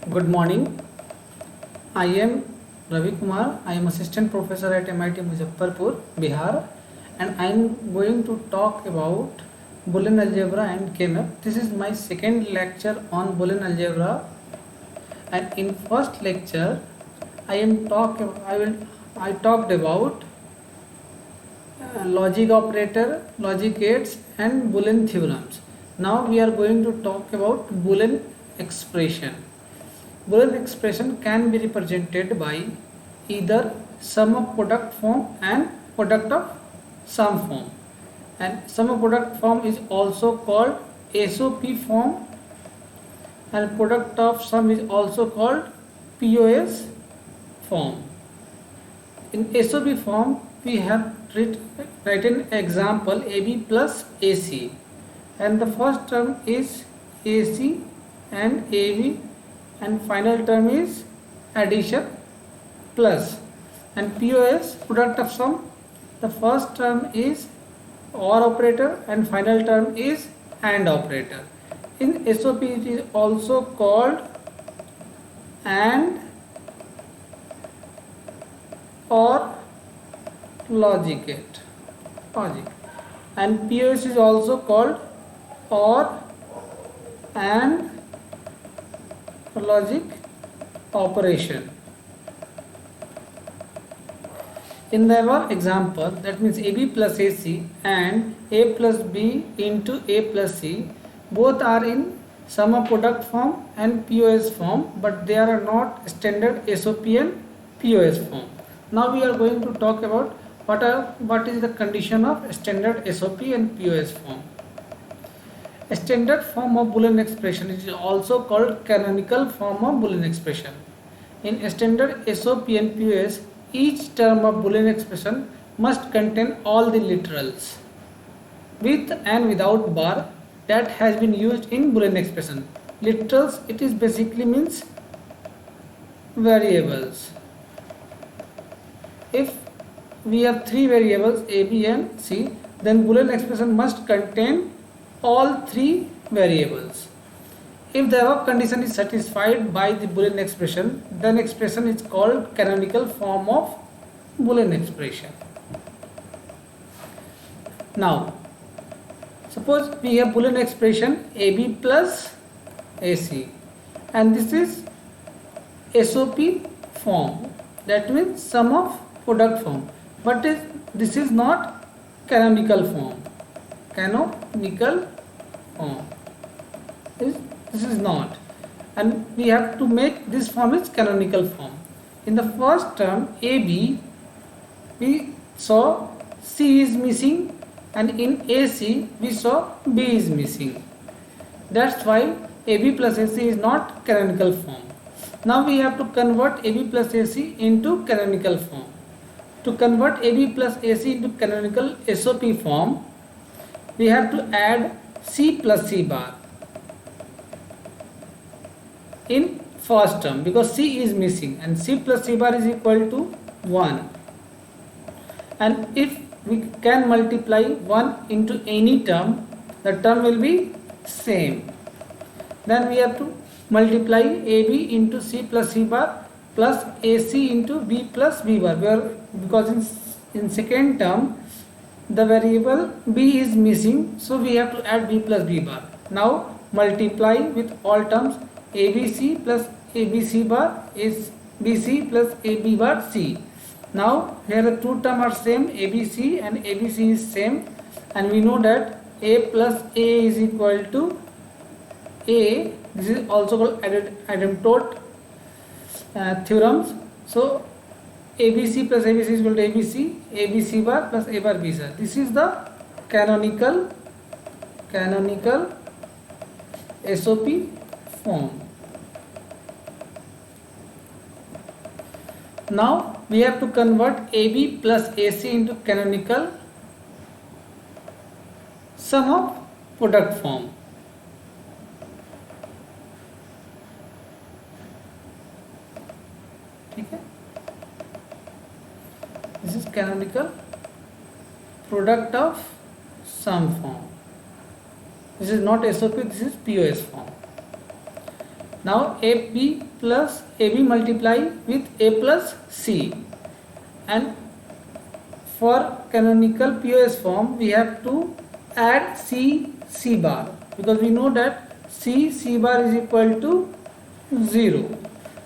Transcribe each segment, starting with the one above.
Good morning. I am Ravi Kumar. I am assistant professor at MIT Muzaffarpur, Bihar, and I am going to talk about Boolean algebra and KMF. This is my second lecture on Boolean algebra, and in first lecture I talked about logic operator, logic gates, and Boolean theorems. Now we are going to talk about Boolean expression. Boolean expression can be represented by either sum of product form and product of sum form. And sum of product form is also called SOP form, and product of sum is also called POS form. In SOP form, we have written example AB plus AC, and the first term is AC and AB, and final term is addition plus. And POS, product of sum, the first term is OR operator and final term is AND operator. In SOP it is also called AND or logic gate, and POS is also called OR and logic operation. In the above example, that means AB plus AC and A plus B into A plus C, both are in sum of product form and POS form, but they are not standard SOP and POS form. Now we are going to talk about what is the condition of standard SOP and POS form. A standard form of Boolean expression is also called canonical form of Boolean expression. In a standard SOP and POS, each term of Boolean expression must contain all the literals with and without bar that has been used in Boolean expression. Literals, it is basically means variables. If we have three variables A, B and C, then Boolean expression must contain all three variables. If the above condition is satisfied by the Boolean expression, then expression is called canonical form of Boolean expression. Now, suppose we have Boolean expression AB plus AC, and this is SOP form, that means sum of product form, but this is not canonical form. Canonical form. This is not, and we have to make this form is canonical form. In the first term AB, we saw C is missing, and in AC we saw B is missing. That's why AB plus AC is not canonical form. Now we have to convert AB plus AC into canonical form. To convert AB plus AC into canonical SOP form, we have to add C plus C bar in first term, because C is missing, and C plus C bar is equal to 1. And if we can multiply 1 into any term, the term will be same. Then we have to multiply AB into C plus C bar plus AC into B plus B bar, because in second term the variable B is missing, so we have to add B plus B bar. Now multiply with all terms. ABC plus ABC bar is BC plus AB bar C. Now here the two terms are same, ABC and ABC is same, and we know that A plus A is equal to A. This is also called asymptote theorems. So ABC plus ABC is equal to ABC, ABC bar plus A bar B bar. This is the canonical SOP form. Now we have to convert AB plus AC into canonical sum of product form. Okay? This is canonical product of sum form. This is not SOP, this is POS form. Now AB plus AB multiply with A plus C, and for canonical POS form we have to add C bar, because we know that C bar is equal to 0.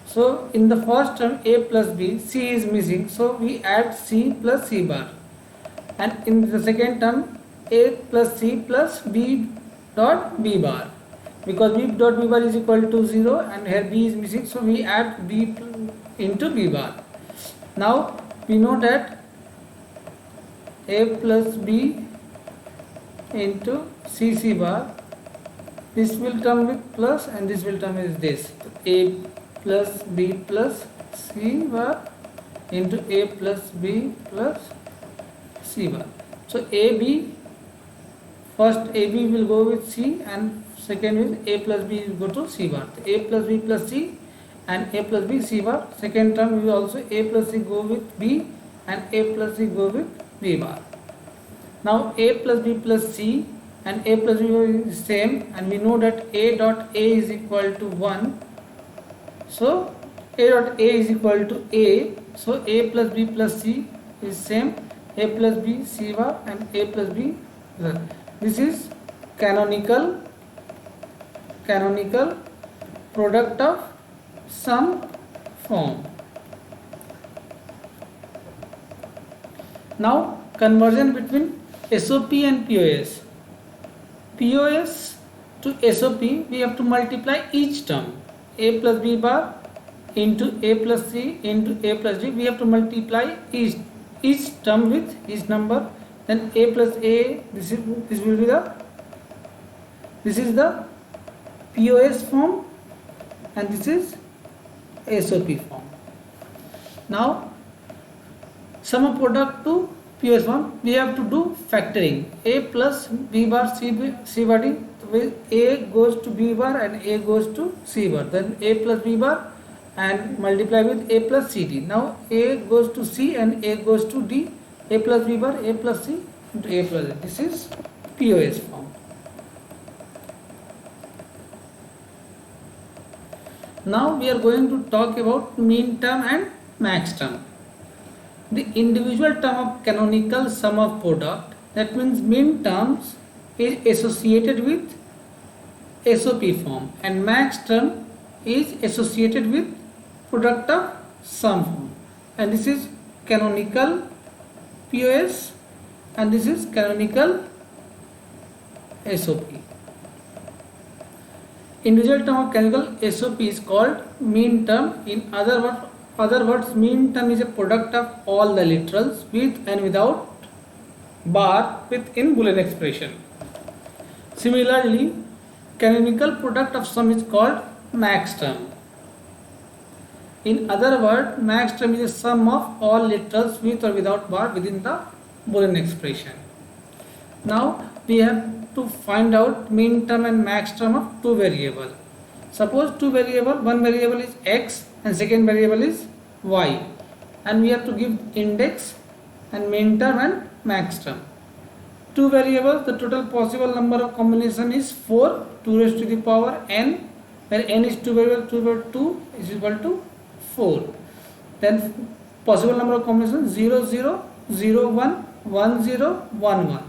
So in the first term A plus B, C is missing, so we add C plus C bar, and in the second term A plus C plus B dot B bar, because B dot B bar is equal to 0 and here B is missing, so we add B into B bar. Now we know that A plus B into C bar, this will come with plus and this will come with this, A plus B plus C bar into A plus B plus C bar. So AB, first AB will go with C and second is A plus B will go to C bar. A plus B plus C and A plus B C bar. Second term will also A plus C go with B and A plus C go with B bar. Now A plus B plus C and A plus B is same, and we know that A dot A is equal to 1. So A dot A is equal to A. So A plus B plus C is same. A plus B C bar and A plus B. This is canonical product of sum form. Now conversion between SOP and POS. POS to SOP we have to multiply each term. A plus B bar into A plus C into A plus D. We have to multiply each term with each number. Then A plus A, this is the POS form and this is SOP form. Now sum of product to POS form, we have to do factoring. A plus B bar C bar D, A goes to B bar and A goes to C bar. Then A plus B bar and multiply with A plus C D. Now A goes to C and A goes to D. A plus B bar, A plus C into A plus D. This is POS form. Now we are going to talk about mean term and max term. The individual term of canonical sum of product, that means mean terms, is associated with SOP form and max term is associated with product of sum form, and this is canonical POS and this is canonical SOP. Individual term of canonical SOP is called mean term. In other words, mean term is a product of all the literals with and without bar within Boolean expression. Similarly, canonical product of sum is called max term. In other words, max term is a sum of all literals with or without bar within the Boolean expression. Now we have to find out mean term and max term of two variables. Suppose two variables, one variable is x and second variable is y, and we have to give index and mean term and max term. Two variables, the total possible number of combination is 4, 2 raised to the power n, where n is 2 variable, 2 over 2 is equal to 4. Then possible number of combinations 0, 0, 0, 1, 1, 0, 1, 1,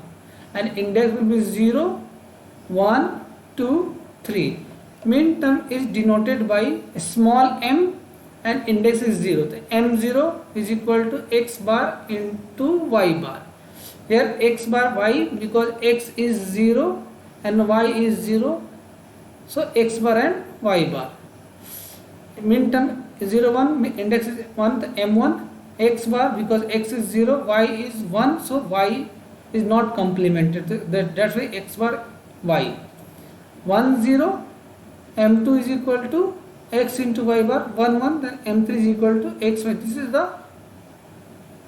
and index will be 0, 1, 2, 3. Mean term is denoted by a small m and index is 0. The m0 is equal to x bar into y bar. Here x bar y, because x is 0 and y is 0, so x bar and y bar. Mean term is 0, 1, index is 1, the m1, x bar, because x is 0, y is 1, so y is not complemented, that's why x bar y. 1, 0, m2 is equal to x into y bar, 1, 1, then m3 is equal to x, y. This is the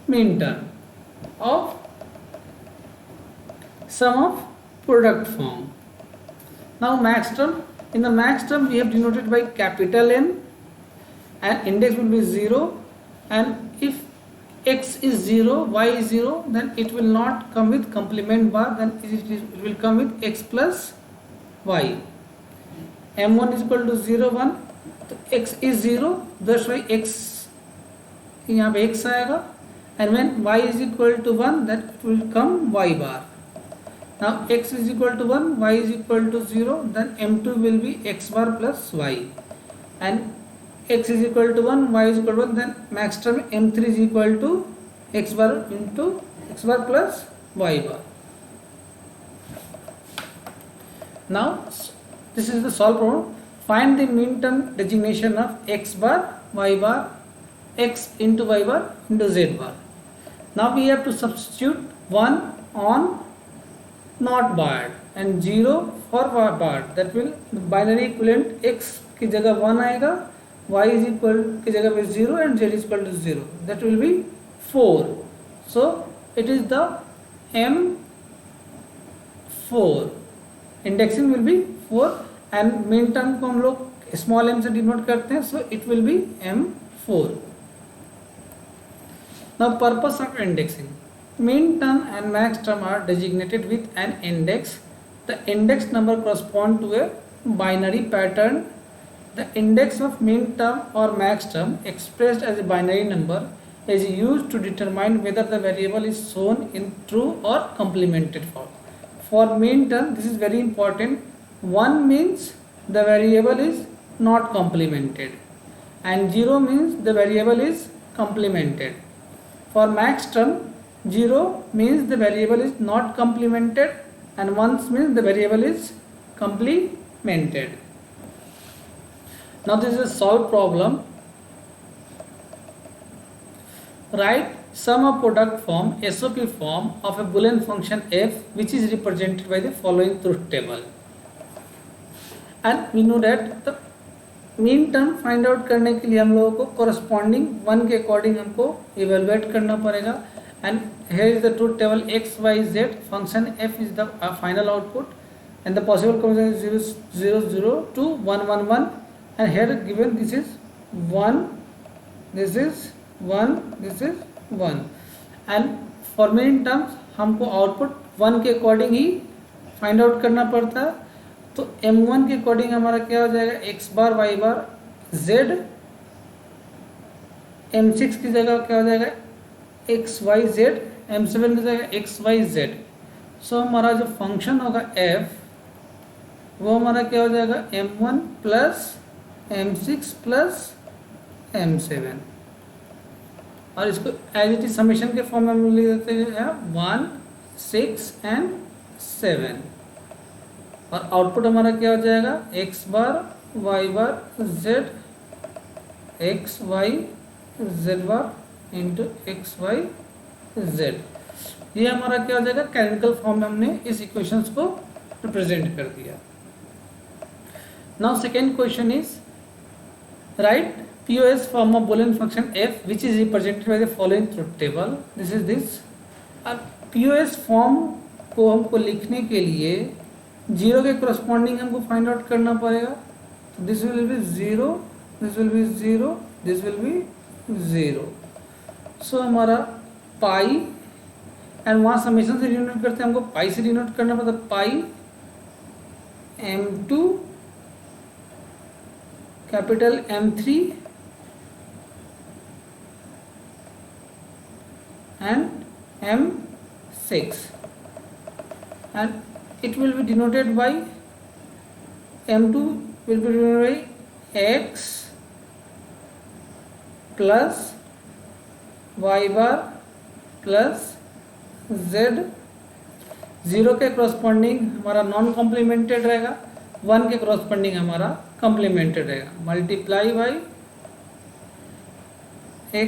mean term of sum of product form. Now max term. In the max term we have denoted by capital M and index will be 0, and if x is 0, y is 0, then it will not come with complement bar, then it will come with x plus y. m1 is equal to 0, 1, तो x is 0, that's why x यहाँ पे x आएगा, and when y is equal to 1 then it will come y bar. Now x is equal to 1, y is equal to 0, then m2 will be x bar plus y, and x is equal to 1, y is equal to 1, then max term m3 is equal to x bar into x bar plus y bar. Now this is the solved problem. Find the mean term designation of x bar, y bar, x into y bar into z bar. Now we have to substitute 1 on not barred and 0 for barred. That will binary equivalent x की जगह 1 आएगा, y is equal की जगह पे 0 and z is equal to 0. That will be 4. So it is the M4. Indexing will be 4 and main term को हम लोग small m से डिनोट करते हैं, so it will be M4. Now purpose of indexing. Mean term and max term are designated with an index. The index number correspond to a binary pattern. The index of mean term or max term expressed as a binary number is used to determine whether the variable is shown in true or complemented form. For mean term, this is very important. 1 means the variable is not complemented and 0 means the variable is complemented. For max term, 0 means the variable is not complemented and 1 means the variable is complemented. Now this is a solved problem. Write sum of product form, SOP form of a Boolean function f which is represented by the following truth table. And we know that the mean term find out करने के लिए हम लोगों को corresponding 1 के according हमको evaluate करना पड़ेगा. And here is the truth table x y z function f is the final output and the possible combination is 0 0 2 1 1 1 and here given this is 1, this is 1, this is 1 and for mean terms हमको output 1 के according ही find out करना पड़ता है. तो m1 के according हमारा क्या हो जाएगा, x बार y बार z. m6 की जगह क्या हो जाएगा, x y z. m7 की जगह x y z. सो हमारा जो फंक्शन होगा f वो हमारा क्या हो जाएगा, m1 plus m6 plus m7 और इसको एज इट इज समेशन के फॉर्म में हम लिख देते हैं 1 6 एंड 7 और आउटपुट हमारा क्या हो जाएगा, x बार y बार z, x y z bar into x Y z. ये हमारा क्या हो जाएगा, कैनोनिकल फॉर्म में हमने इस इक्वेशंस को रिप्रेजेंट कर दिया. Now second question is right POS form of Boolean function f which is represented by the following truth table. This is this. अब POS फॉर्म को हमको लिखने के लिए 0 के corresponding हमको फाइंड आउट करना पड़ेगा. तो this will be 0, this will be 0, this will be 0. सो हमारा पाई एंड वहाँ समेशन से डिनोट करते हैं, हमको पाई से डिनोट करना पड़ता. पाई M2 capital M3 and M6 and it will be denoted by M2 will be denoted by X plus Y bar plus Z. 0 के corresponding हमारा नॉन कॉम्प्लीमेंटेड रहेगा, 1 के corresponding हमारा कॉम्प्लीमेंटेड रहेगा. Multiply by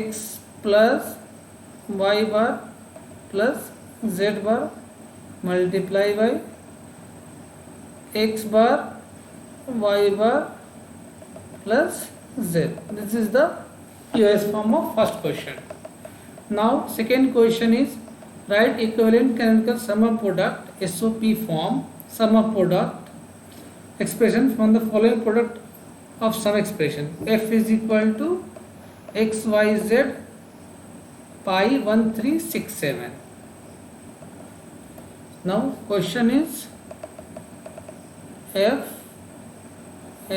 X plus y bar plus z bar multiply by x bar y bar plus z. This is the POS form of first question. Now second question is write equivalent canonical sum of product SOP form sum of product expression from the following product of some expression. F is equal to x y z pi 1 3 6 7. Now question is f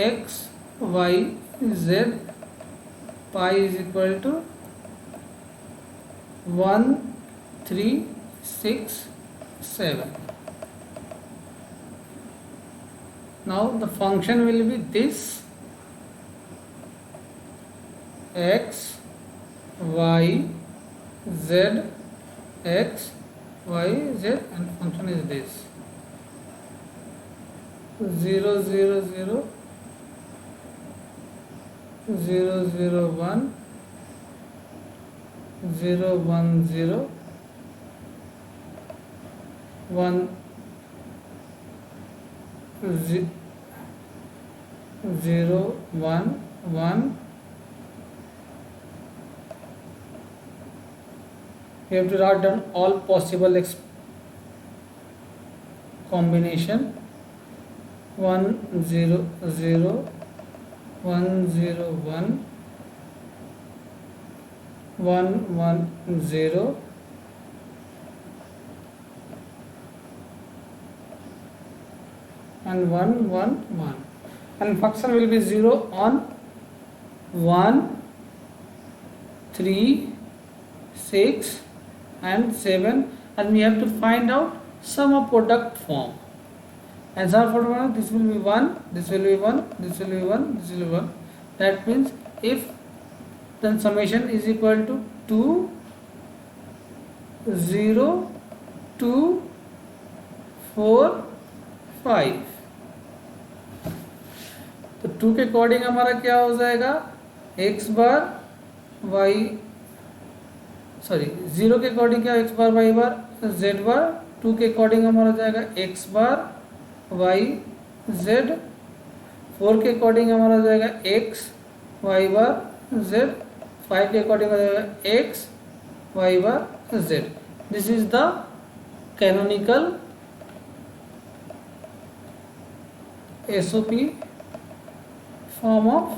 x y z pi is equal to 1 3 6 7. Now the function will be this: x y z, x y z, and function is this 0 0 0 0 0 1 0 1 0 1 0 1 1. We have to write down all possible combination: 1 0 0 1 0 1 1 1 0 and 1 1 1, and function will be 0 on 1 3 6 and 7, and we have to find out sum of product form. And sum of product form, this will be 1, this will be 1, this will be 1, this will be 1. That means if then summation is equal to 2 0 2 4 5. तो 2 के according हमारा क्या हो जाएगा? x बार y, sorry 0 के according क्या? x बार y बार z बार. 2 के according हमारा हो जाएगा x बार y z. 4 के अकॉर्डिंग हमारा हो जाएगा x y बार z. 5 के अकॉर्डिंग हो जाएगा x y bar z. This is the canonical SOP form of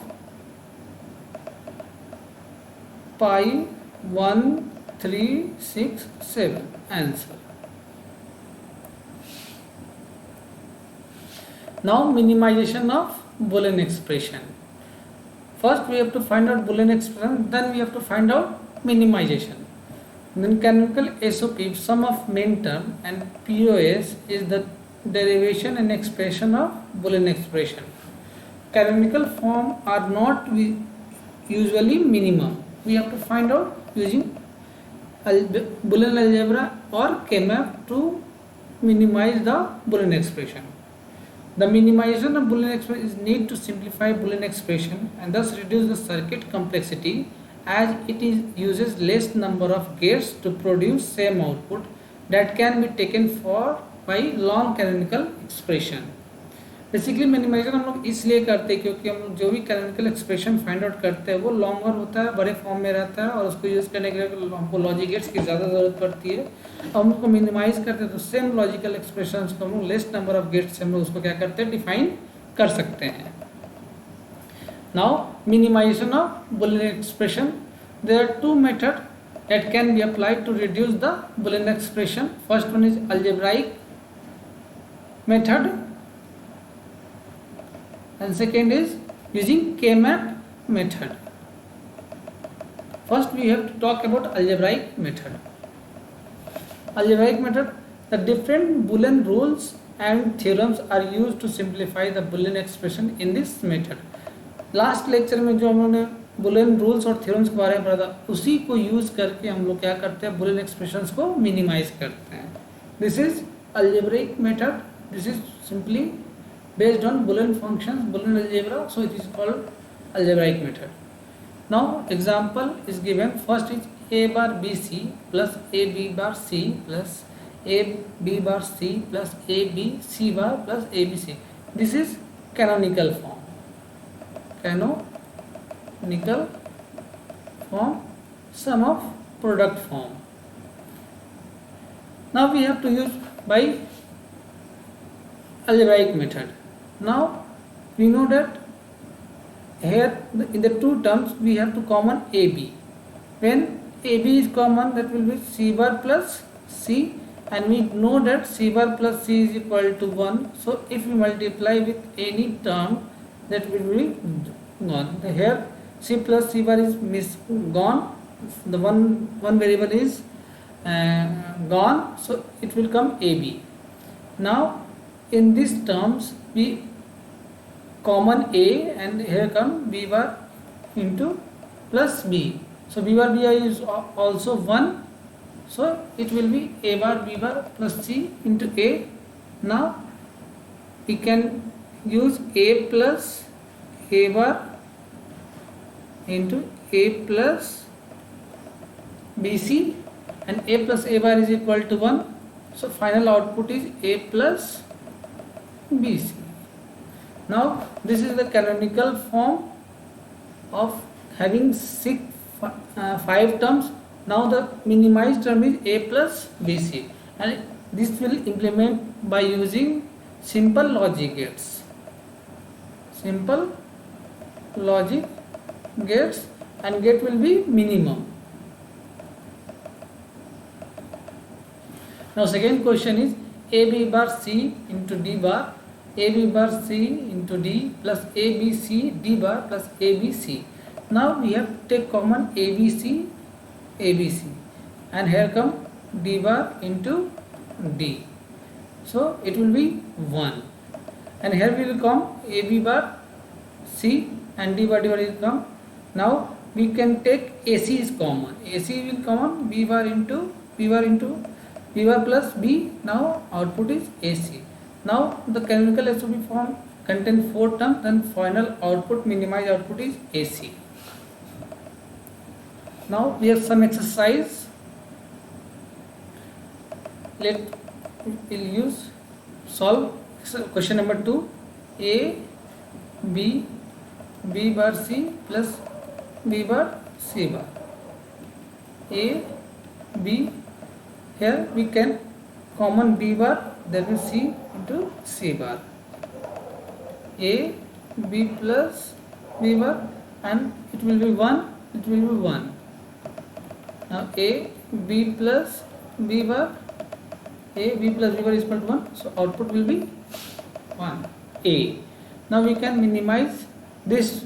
pi 1 3 6 7. Answer. Now minimization of Boolean expression. First we have to find out Boolean expression, then we have to find out minimization. Then canonical SOP, sum of main term, and POS is the derivation and expression of Boolean expression. Canonical form are not usually minimum. We have to find out using Boolean algebra or K-map to minimize the Boolean expression. The minimization of Boolean expression is need to simplify Boolean expression and thus reduce the circuit complexity, as it uses less number of gates to produce same output that can be taken for by long canonical expression. Basically minimization हम लोग इसलिए करते हैं क्योंकि हम लोग जो भी कैनोनिकल एक्सप्रेशन फाइंड आउट करते हैं वो लॉन्गर होता है, बड़े फॉर्म में रहता है, और उसको यूज़ करने के लिए हमको लॉजिक गेट्स की ज़्यादा ज़रूरत पड़ती है. हम उसको मिनिमाइज करते हैं तो सेम लॉजिकल एक्सप्रेशन को हम लोग लेस नंबर ऑफ गेट्स से हम लोग उसको क्या करते हैं, डिफाइन कर सकते हैं. Now minimization of Boolean expression, there are two method that can be applied to reduce the Boolean expression. First one is algebraic method and second is using K-map method. First we have to talk about algebraic method. Algebraic method, the different Boolean rules and theorems are used to simplify the Boolean expression in this method. Last lecture में जो हम लोगों ने Boolean rules और theorems के बारे में पढ़ा था, उसी को यूज़ करके हम लोग क्या करते हैं, बुलियन एक्सप्रेशंस को मिनिमाइज करते हैं. This is algebraic method. This is simply based on Boolean functions, Boolean algebra, so it is called algebraic method. Now example is given. First is a bar B C plus A B bar C plus A B bar C plus A B C bar plus A B C. This is canonical form. Canonical form, sum of product form. Now we have to use by algebraic method. Now we know that here in the two terms we have to common AB. When AB is common, that will be C bar plus C, and we know that C bar plus C is equal to 1. So if we multiply with any term, that will be gone. Here c plus c bar is gone, the one variable is gone, so it will come ab. Now in these terms we common a, and here come b bar into plus b, so b bar b is also 1, so it will be a bar b bar plus c into a. Now we can use a plus a bar into a plus bc, and a plus a bar is equal to 1, so final output is a plus bc. Now this is the canonical form of having 5 terms. Now the minimized term is a plus bc, and this will implement by using simple logic gates. Simple logic gates, and gate will be minimum. Now second question is ab bar c into d bar, ab bar c into d plus abc d bar plus abc. Now we have to take common abc, and here come d bar into d, so it will be 1, and here will come ab bar c and d bar will come. Now we can take ac is common, ac will common b bar into b bar plus b. Now output is ac. Now the canonical SOP form contains 4 terms, then final output, minimized output is ac. Now we have some exercise. We'll use solve question number 2. A b bar c plus b bar c bar. A b, here we can common b bar, that is c into c bar. A b plus b bar, and it will be 1, it will be 1. Now a b plus b bar, a b plus b bar is equal to 1, so output will be 1 a. Now we can minimize this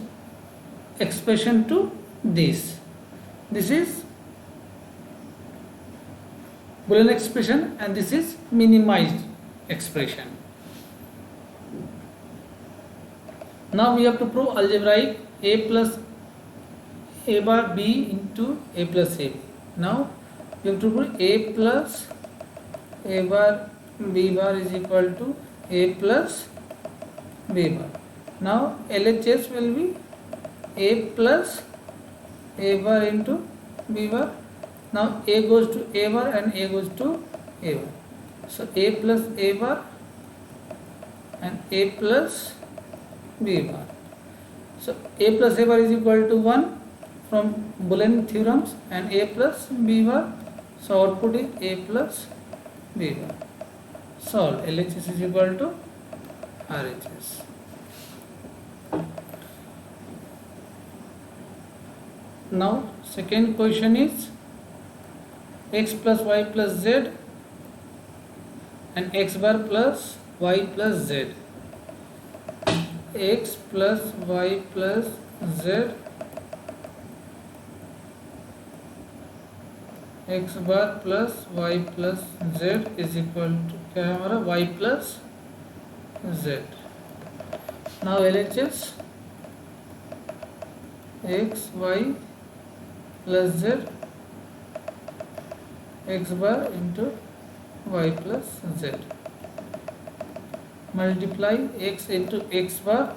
expression to this. This is Boolean expression, and this is minimized expression. Now we have to prove algebraic a plus a bar b into a plus a b. Now we have to prove a plus a bar b bar is equal to a plus b bar. Now LHS will be a plus a bar into b bar. Now a goes to a bar and a goes to a bar, so a plus a bar and a plus b bar. So a plus a bar is equal to 1 from Boolean theorems, and a plus b bar, so output is a plus b bar. Solve. LHS is equal to RHS. Now second question is x plus y plus z and x bar plus y plus z. X plus y plus z, x bar plus y plus z is equal to क्या है हमारा y plus z. Now LHS x y plus z, x bar into y plus z. Multiply x into x bar,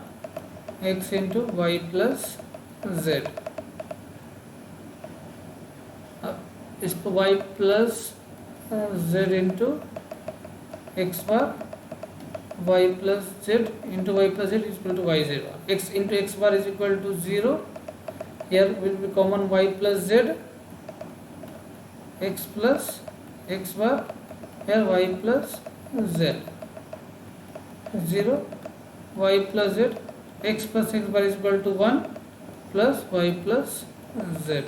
x into y plus z. इसको y plus z into x bar, y plus z into y plus z is equal to y z bar. X into x bar is equal to 0. Here will be common y plus z, x plus x bar, here y plus z. 0, y plus z, x plus x bar is equal to 1 plus y plus z.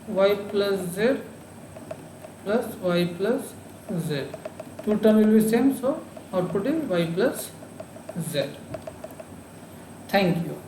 Y plus z plus y plus z. Two terms will be same, so output is y plus z. Thank you.